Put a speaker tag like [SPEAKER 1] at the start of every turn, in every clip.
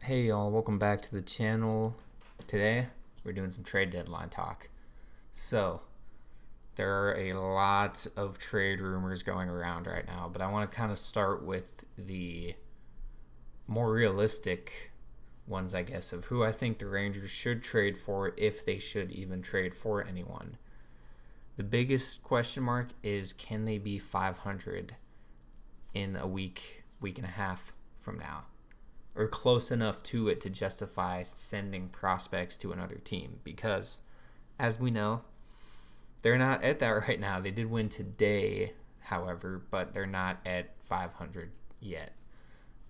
[SPEAKER 1] Hey y'all, welcome back to the channel. Today, we're doing some trade deadline talk. So, there are a lot of trade rumors going around right now, but I want to kind of start with the more realistic ones, I guess, of who I think the Rangers should trade for, if they should even trade for anyone. The biggest question mark is, can they be 500 in a week and a half from now? Or close enough to it to justify sending prospects to another team, because as we know, they're not at that right now. They did win today, however, but they're not at 500 yet.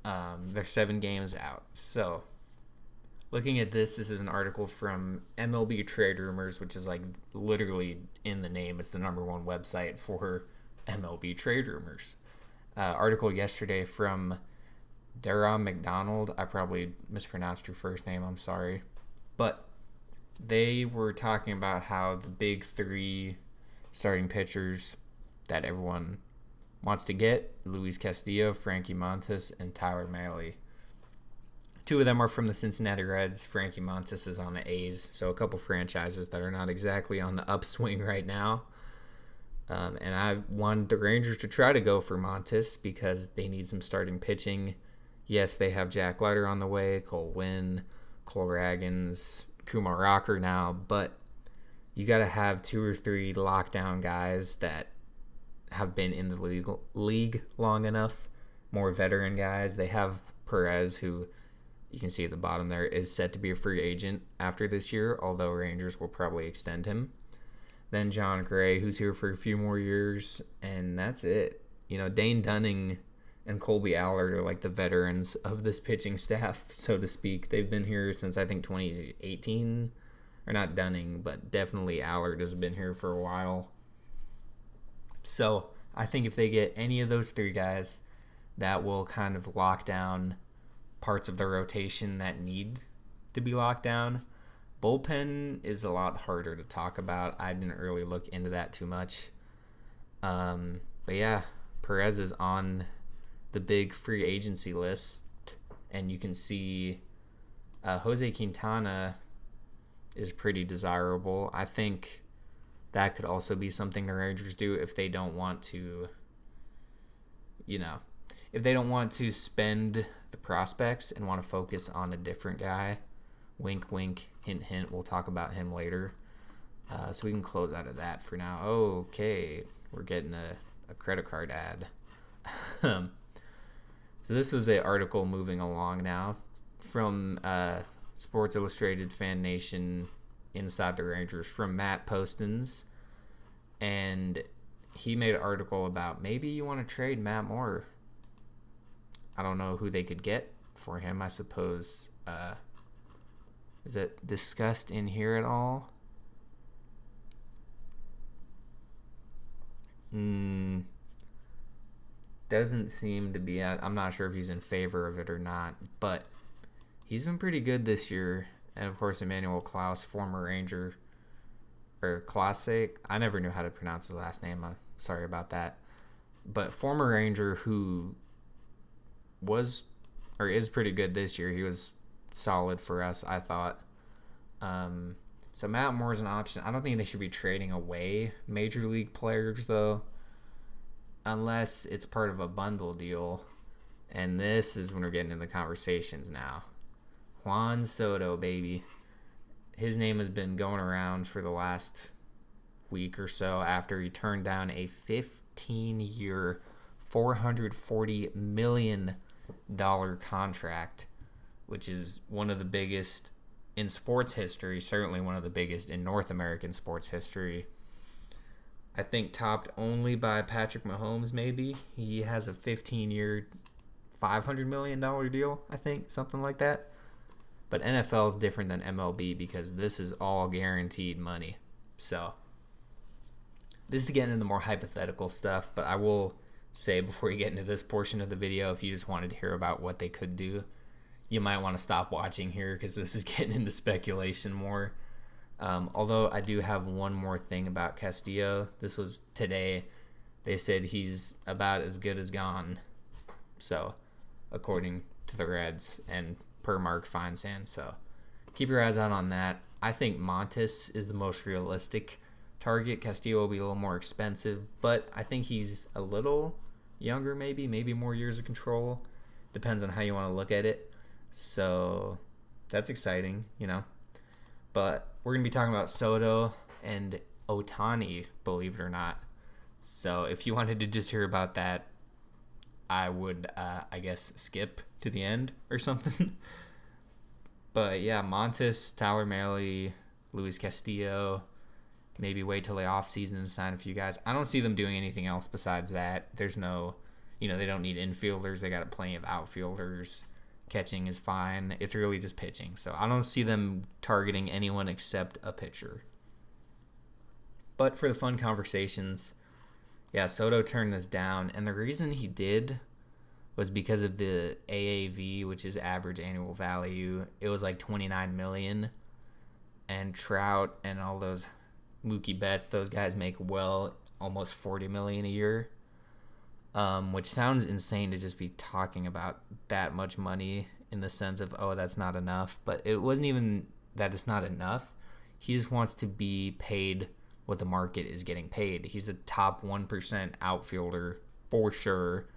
[SPEAKER 1] They're 7 games out. So looking at this is an article from MLB Trade Rumors, which is like literally in the name. It's the #1 website for MLB Trade Rumors. Article yesterday from Dara McDonald. I probably mispronounced your first name, I'm sorry. But they were talking about how the big 3 starting pitchers that everyone wants to get, Luis Castillo, Frankie Montas, and Tyler Mahle. 2 of them are from the Cincinnati Reds. Frankie Montas is on the A's, so a couple franchises that are not exactly on the upswing right now. And I wanted the Rangers to try to go for Montas because they need some starting pitching. Yes, they have Jack Leiter on the way, Cole Winn, Cole Ragans, Kumar Rocker now, but you got to have 2 or 3 lockdown guys that have been in the league long enough, more veteran guys. They have Perez, who you can see at the bottom there, is set to be a free agent after this year, although Rangers will probably extend him. Then John Gray, who's here for a few more years, and that's it. Dane Dunning and Colby Allard are like the veterans of this pitching staff, so to speak. They've been here since, I think, 2018. Or not Dunning, but definitely Allard has been here for a while. So I think if they get any of those 3 guys, that will kind of lock down parts of the rotation that need to be locked down. Bullpen is a lot harder to talk about. I didn't really look into that too much. But yeah, Perez is on the big free agency list, and you can see Jose Quintana is pretty desirable. I think that could also be something the Rangers do if they don't want to, if they don't want to spend the prospects and want to focus on a different guy. Wink, wink, hint, hint. We'll talk about him later. So we can close out of that for now. Okay, we're getting a credit card ad. So this was an article moving along now from Sports Illustrated Fan Nation Inside the Rangers from Matt Postins. And he made an article about maybe you want to trade Matt Moore. I don't know who they could get for him. I suppose, is it discussed in here at all? Doesn't seem to be. I'm not sure if he's in favor of it or not, but he's been pretty good this year. And of course, Emmanuel Klaus, former Ranger, or Classe. I never knew how to pronounce his last name. I'm sorry about that. But former Ranger who was or is pretty good this year. He was solid for us, I thought. So Matt Moore's an option. I don't think they should be trading away major league players, though, unless it's part of a bundle deal. And this is when we're getting into the conversations now. Juan Soto, baby. His name has been going around for the last week or so after he turned down a 15-year, $440 million contract, which is one of the biggest in sports history, certainly one of the biggest in North American sports history. I think topped only by Patrick Mahomes, maybe. He has a 15-year, $500 million deal, I think, something like that. But NFL is different than MLB because this is all guaranteed money. So this is getting into more hypothetical stuff, but I will say before you get into this portion of the video, if you just wanted to hear about what they could do, you might want to stop watching here because this is getting into speculation more. Although I do have one more thing about Castillo. This was today. They said he's about as good as gone. So, according to the Reds, and per Mark Feinsand. So keep your eyes out on that. I think Montes is the most realistic target. Castillo will be a little more expensive, but I think he's a little younger, maybe more years of control. Depends on how you want to look at it. So that's exciting, But we're going to be talking about Soto and Ohtani, believe it or not. So if you wanted to just hear about that, I would, I guess, skip to the end or something. But yeah, Montes, Tyler Mahle, Luis Castillo, maybe wait till the offseason and sign a few guys. I don't see them doing anything else besides that. There's no, they don't need infielders. They got plenty of outfielders. Catching is fine. It's really just pitching. So I don't see them targeting anyone except a pitcher. But for the fun conversations, yeah, Soto turned this down. And the reason he did was because of the AAV, which is average annual value. It was like $29 million. And Trout and all those Mookie Betts, those guys make almost $40 million a year. Which sounds insane to just be talking about that much money in the sense of, that's not enough. But it wasn't even that it's not enough. He just wants to be paid what the market is getting paid. He's a top 1% outfielder for sure.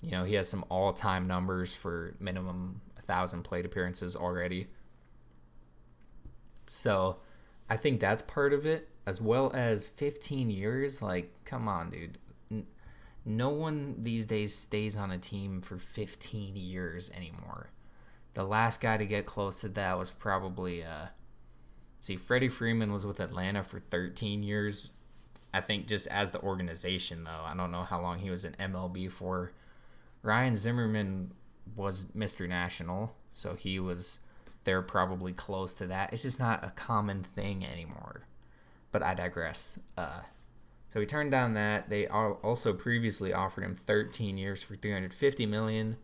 [SPEAKER 1] He has some all-time numbers for minimum 1,000 plate appearances already. So I think that's part of it, as well as 15 years. Like, come on, dude. No one these days stays on a team for 15 years anymore. The last guy to get close to that was probably, Freddie Freeman was with Atlanta for 13 years. I think just as the organization, though. I don't know how long he was in MLB for. Ryan Zimmerman was Mr. National, so he was there probably close to that. It's just not a common thing anymore. But I digress. So he turned down that. They also previously offered him 13 years for $350 million.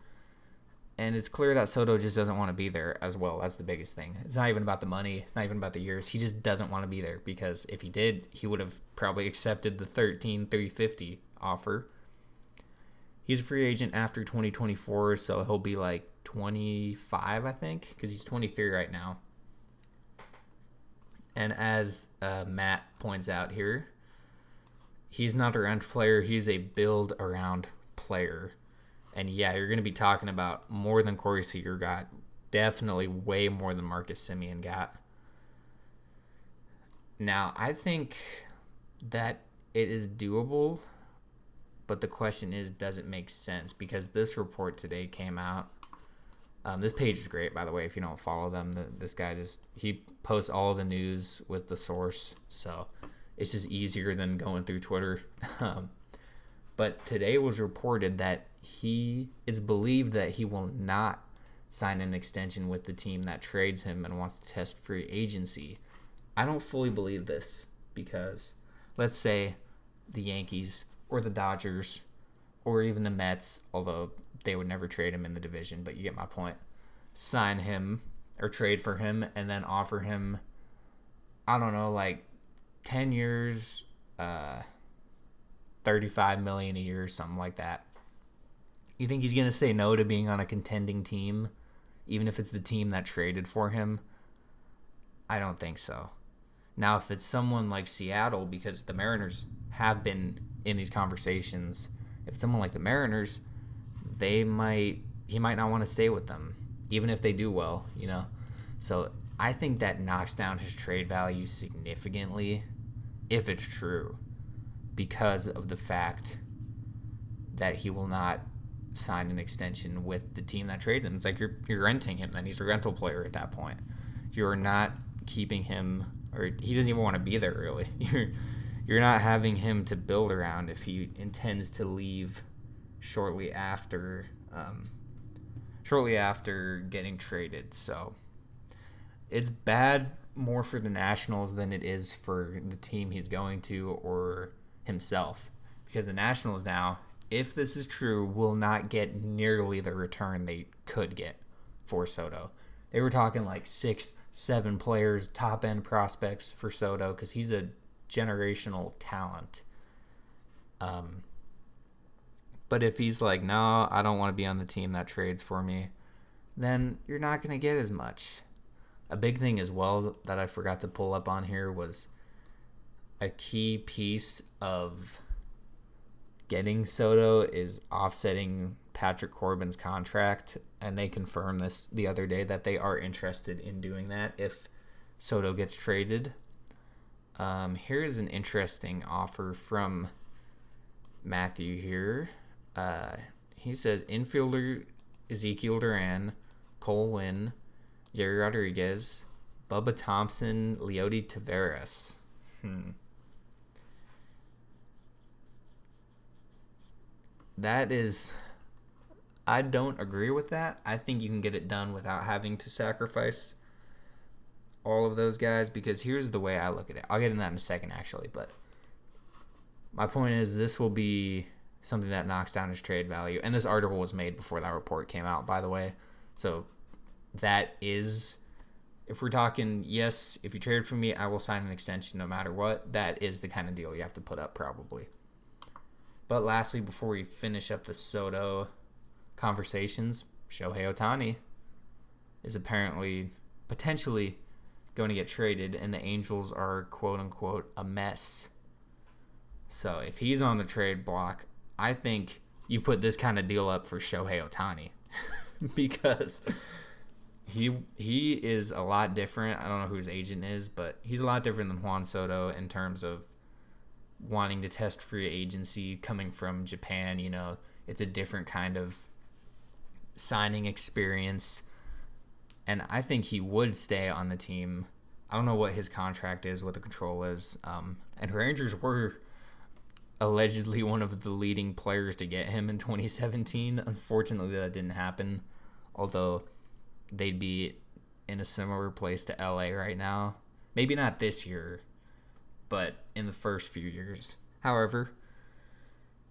[SPEAKER 1] And it's clear that Soto just doesn't want to be there as well. That's the biggest thing. It's not even about the money, not even about the years. He just doesn't want to be there because if he did, he would have probably accepted the $13,350 offer. He's a free agent after 2024, so he'll be like 25, I think, because he's 23 right now. And as Matt points out here, he's not a rent player. He's a build-around player. And yeah, you're going to be talking about more than Corey Seager got. Definitely way more than Marcus Semien got. Now, I think that it is doable, but the question is, does it make sense? Because this report today came out. This page is great, by the way, if you don't follow them. This guy he posts all the news with the source, so it's just easier than going through Twitter. But today was reported that it's believed that he will not sign an extension with the team that trades him and wants to test free agency. I don't fully believe this because let's say the Yankees or the Dodgers or even the Mets, although they would never trade him in the division, but you get my point, sign him or trade for him and then offer him, I don't know, like 10 years, $35 million a year, something like that. You think he's going to say no to being on a contending team, even if it's the team that traded for him? I don't think so. Now, if it's someone like Seattle, because the Mariners have been in these conversations, if it's someone like the Mariners, he might not want to stay with them, even if they do well, So I think that knocks down his trade value significantly, if it's true, because of the fact that he will not sign an extension with the team that trades him. It's like you're renting him, then he's a rental player at that point. You're not keeping him, or he doesn't even want to be there really. You're not having him to build around if he intends to leave shortly after getting traded. So it's bad more for the Nationals than it is for the team he's going to or himself, because the Nationals now, if this is true, will not get nearly the return they could get for Soto. They were talking like 6-7 players, top end prospects for Soto because he's a generational talent. But if he's like, no, I don't want to be on the team that trades for me, then you're not going to get as much. A big thing as well that I forgot to pull up on here was a key piece of getting Soto is offsetting Patrick Corbin's contract, and they confirmed this the other day that they are interested in doing that if Soto gets traded. Here's an interesting offer from Matthew here. He says infielder Ezekiel Duran, Cole Winn, Jerry Rodriguez, Bubba Thompson, Leody Taveras. That is, I don't agree with that. I think you can get it done without having to sacrifice all of those guys, because here's the way I look at it. I'll get into that in a second, actually, but my point is this will be something that knocks down his trade value. And this article was made before that report came out, by the way. So that is, if we're talking, yes, if you trade for me, I will sign an extension no matter what. That is the kind of deal you have to put up probably. But lastly, before we finish up the Soto conversations, Shohei Ohtani is apparently potentially going to get traded, and the Angels are quote-unquote a mess. So if he's on the trade block, I think you put this kind of deal up for Shohei Ohtani because he is a lot different. I don't know who his agent is, but he's a lot different than Juan Soto in terms of wanting to test free agency coming from Japan. You know, it's a different kind of signing experience, and I think he would stay on the team. I don't know what his contract is, what the control is, and Rangers were allegedly one of the leading players to get him in 2017. Unfortunately, that didn't happen, although they'd be in a similar place to LA right now. Maybe not this year, but in the first few years. However,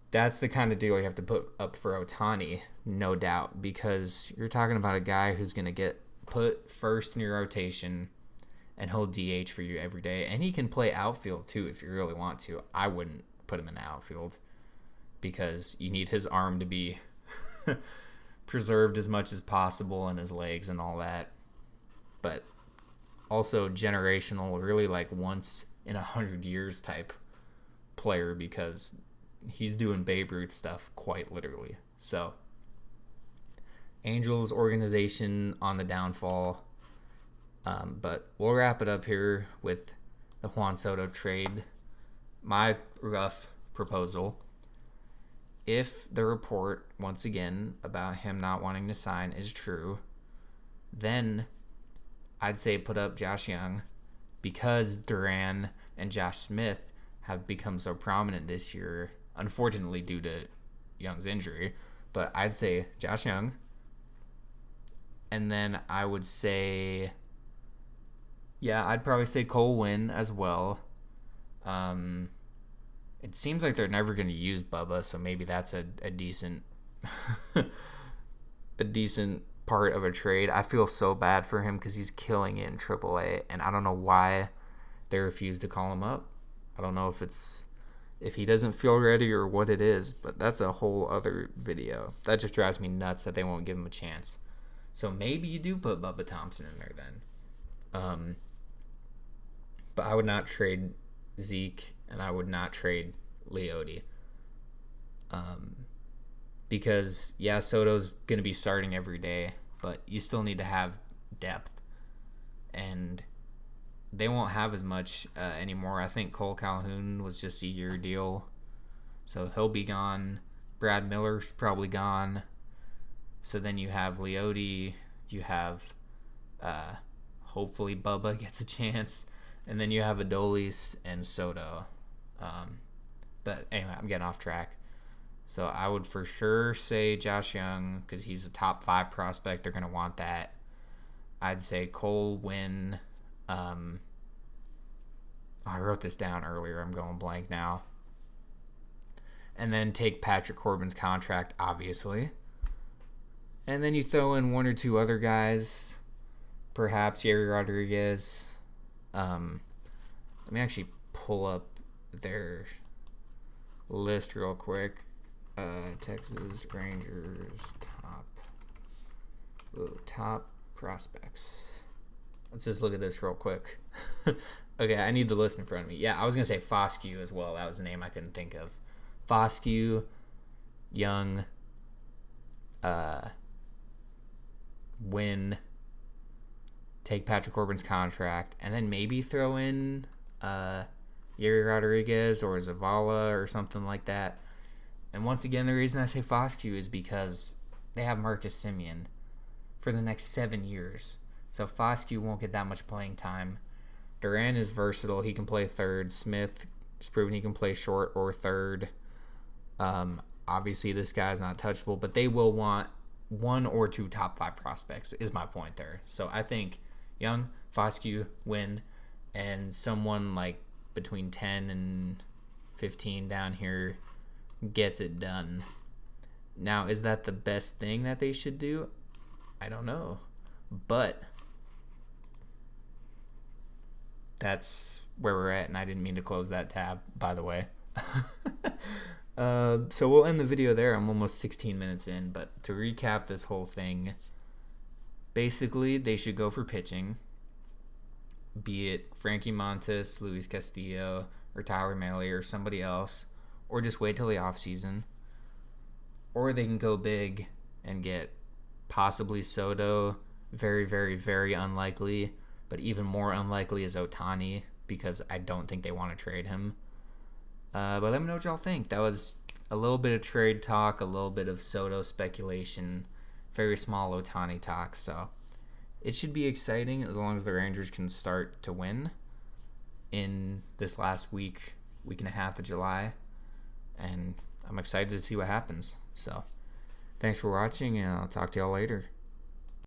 [SPEAKER 1] that's the kind of deal you have to put up for Ohtani, no doubt, because you're talking about a guy who's going to get put first in your rotation, and he'll DH for you every day. And he can play outfield, too, if you really want to. I wouldn't put him in the outfield because you need his arm to be preserved as much as possible and his legs and all that. But also generational, really like once in 100 years type player, because he's doing Babe Ruth stuff quite literally. So Angels organization on the downfall. But we'll wrap it up here with the Juan Soto trade. My rough proposal: if the report, once again, about him not wanting to sign is true, then I'd say put up Josh Young, because Duran and Josh Smith have become so prominent this year, unfortunately due to Young's injury. But I'd say Josh Young, and then I would say, I'd probably say Cole Winn as well. It seems like they're never going to use Bubba, so maybe that's a decent a decent part of a trade. I feel so bad for him because he's killing it in AAA, and I don't know why they refuse to call him up. I don't know if he doesn't feel ready or what it is, but that's a whole other video. That just drives me nuts that they won't give him a chance. So maybe you do put Bubba Thompson in there then. But I would not trade Zeke, and I would not trade Leody. Because, Soto's going to be starting every day, but you still need to have depth. And they won't have as much anymore. I think Cole Calhoun was just a year deal, so he'll be gone. Brad Miller's probably gone. So then you have Leody, you have hopefully Bubba gets a chance, and then you have Adolis and Soto. But anyway, I'm getting off track. So I would for sure say Josh Young, because he's a top 5 prospect. They're going to want that. I'd say Cole Winn. I wrote this down earlier. I'm going blank now. And then take Patrick Corbin's contract, obviously. And then you throw in one or two other guys. Perhaps Jerry Rodriguez. Let me actually pull up their list real quick. Texas Rangers top Ooh, top prospects. Let's just look at this real quick. Okay, I need the list in front of me. Yeah, I was going to say Foscue as well. That was the name I couldn't think of. Foscue, Young, Win, take Patrick Corbin's contract, and then maybe throw in Yuri Rodriguez or Zavala or something like that. And once again, the reason I say Foscue is because they have Marcus Semien for the next 7 years. So Foscue won't get that much playing time. Duran is versatile. He can play third. Smith has proven he can play short or third. Obviously, this guy's not touchable, but they will want 1 or 2 top 5 prospects is my point there. So I think Young, Foscue, Win, and someone like between 10 and 15 down here gets it done. Now, is that the best thing that they should do? I don't know. But that's where we're at, and I didn't mean to close that tab, by the way. So we'll end the video there. I'm almost 16 minutes in, but to recap this whole thing, basically they should go for pitching, be it Frankie Montas, Luis Castillo, or Tyler Mahle, or somebody else, or just wait till the offseason. Or they can go big and get possibly Soto, very, very, very unlikely, but even more unlikely is Ohtani, because I don't think they want to trade him. But let me know what y'all think. That was a little bit of trade talk, a little bit of Soto speculation, very small Ohtani talk. So it should be exciting as long as the Rangers can start to win in this last week and a half of July. And I'm excited to see what happens. So thanks for watching, and I'll talk to y'all later.